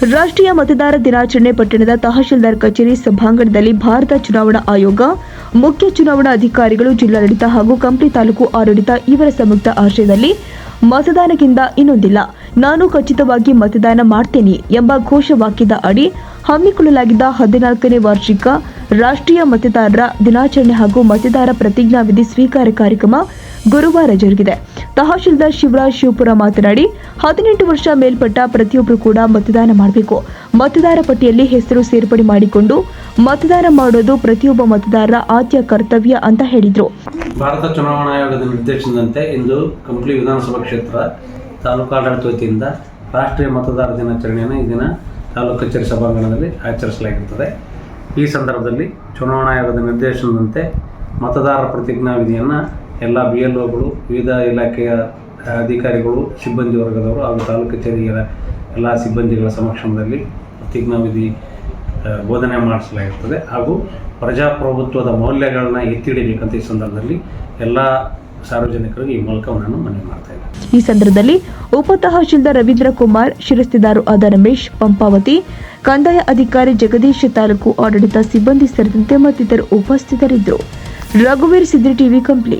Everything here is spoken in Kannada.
ರಾಷ್ಟ್ರೀಯ ಮತದಾರ ದಿನಾಚರಣೆ ಪಟ್ಟಣದ ತಹಶೀಲ್ದಾರ್ ಕಚೇರಿ ಸಭಾಂಗಣದಲ್ಲಿ ಭಾರತ ಚುನಾವಣಾ ಆಯೋಗ, ಮುಖ್ಯ ಚುನಾವಣಾ ಅಧಿಕಾರಿಗಳು, ಜಿಲ್ಲಾಡಳಿತ ಹಾಗೂ ಕಂಪ್ಲಿ ತಾಲೂಕು ಆಡಳಿತ ಇವರ ಸಂಯುಕ್ತ ಆಶ್ರಯದಲ್ಲಿ ಮತದಾನಕ್ಕಿಂತ ಇನ್ನೊಂದಿಲ್ಲ, ನಾನು ಖಚಿತವಾಗಿ ಮತದಾನ ಮಾಡ್ತೇನೆ ಎಂಬ ಘೋಷವಾಕ್ಯದ ಅಡಿ ಹಮ್ಮಿಕೊಳ್ಳಲಾಗಿದ್ದ 14ನೇ ವಾರ್ಷಿಕ ರಾಷ್ಟ್ರೀಯ ಮತದಾರರ ದಿನಾಚರಣೆ ಹಾಗೂ ಮತದಾರ ಪ್ರತಿಜ್ಞಾವಿಧಿ ಸ್ವೀಕಾರ ಕಾರ್ಯಕ್ರಮ ಗುರುವಾರ ಜರುಗಿದೆ. ತಹಶೀಲ್ದಾರ್ ಶಿವರಾಜ್ ಶಿವಪುರ ಮಾತನಾಡಿ, 18 ವರ್ಷ ಮೇಲ್ಪಟ್ಟ ಪ್ರತಿಯೊಬ್ಬರು ಕೂಡ ಮತದಾನ ಮಾಡಬೇಕು. ಮತದಾರ ಪಟ್ಟಿಯಲ್ಲಿ ಹೆಸರು ಸೇರ್ಪಡೆ ಮಾಡಿಕೊಂಡು ಮತದಾನ ಮಾಡೋದು ಪ್ರತಿಯೊಬ್ಬ ಮತದಾರರ ಆದ್ಯ ಕರ್ತವ್ಯ ಅಂತ ಹೇಳಿದರು. ಭಾರತ ಚುನಾವಣಾ ಆಯೋಗದ ನಿರ್ದೇಶನದಂತೆ ಇಂದು ಕಂಪ್ಲಿ ವಿಧಾನಸಭಾ ಕ್ಷೇತ್ರ ತಾಲೂಕು ಆಡಳಿತ ವತಿಯಿಂದ ರಾಷ್ಟ್ರೀಯ ಮತದಾರ ದಿನಾಚರಣೆಯನ್ನು ಈ ದಿನ ತಾಲೂಕು ಕಚೇರಿ ಸಭಾಂಗಣದಲ್ಲಿ ಆಚರಿಸಲಾಗಿರುತ್ತದೆ. ಈ ಸಂದರ್ಭದಲ್ಲಿ ಚುನಾವಣಾ ಆಯೋಗದ ನಿರ್ದೇಶನದಂತೆ ಮತದಾರರ ಪ್ರತಿಜ್ಞಾವಿಧಿಯನ್ನು ಎಲ್ಲ BLOಗಳು, ವಿವಿಧ ಇಲಾಖೆಯ ಅಧಿಕಾರಿಗಳು, ಸಿಬ್ಬಂದಿ ವರ್ಗದವರು ಹಾಗೂ ತಾಲೂಕು ಕಚೇರಿಯ ಎಲ್ಲ ಸಿಬ್ಬಂದಿಗಳ ಸಮಕ್ಷಮದಲ್ಲಿ ಪ್ರತಿಜ್ಞಾವಿಧಿ ಬೋಧನೆ ಮಾಡಿಸಲಾಗಿರ್ತದೆ. ಹಾಗೂ ಪ್ರಜಾಪ್ರಭುತ್ವದ ಮೌಲ್ಯಗಳನ್ನ ಎತ್ತಿ ಹಿಡಿಬೇಕಂತ ಈ ಸಂದರ್ಭದಲ್ಲಿ ಎಲ್ಲ ಸಾರ್ವಜನಿಕರಿಗೆ ಈ ಮೂಲಕ ನಾನು ಮನವಿ ಮಾಡ್ತಾ ಇದ್ದೇನೆ. ಈ ಸಂದರ್ಭದಲ್ಲಿ ಉಪ ತಹಶೀಲ್ದಾರ್ ರವೀಂದ್ರ ಕುಮಾರ್, ಶಿರಸ್ತೆದಾರು ಆದ ರಮೇಶ್, ಪಂಪಾವತಿ, ಕಂದಾಯ ಅಧಿಕಾರಿ ಜಗದೀಶ್, ತಾಲೂಕು ಆಡಳಿತ ಸಿಬ್ಬಂದಿ ಸೇರಿದಂತೆ ಮತ್ತಿತರರು ಉಪಸ್ಥಿತರಿದ್ದರು. ರಘುವೀರ್ ಸಿದ್ರಿ, ಟಿವಿ ಕಂಪ್ಲಿ.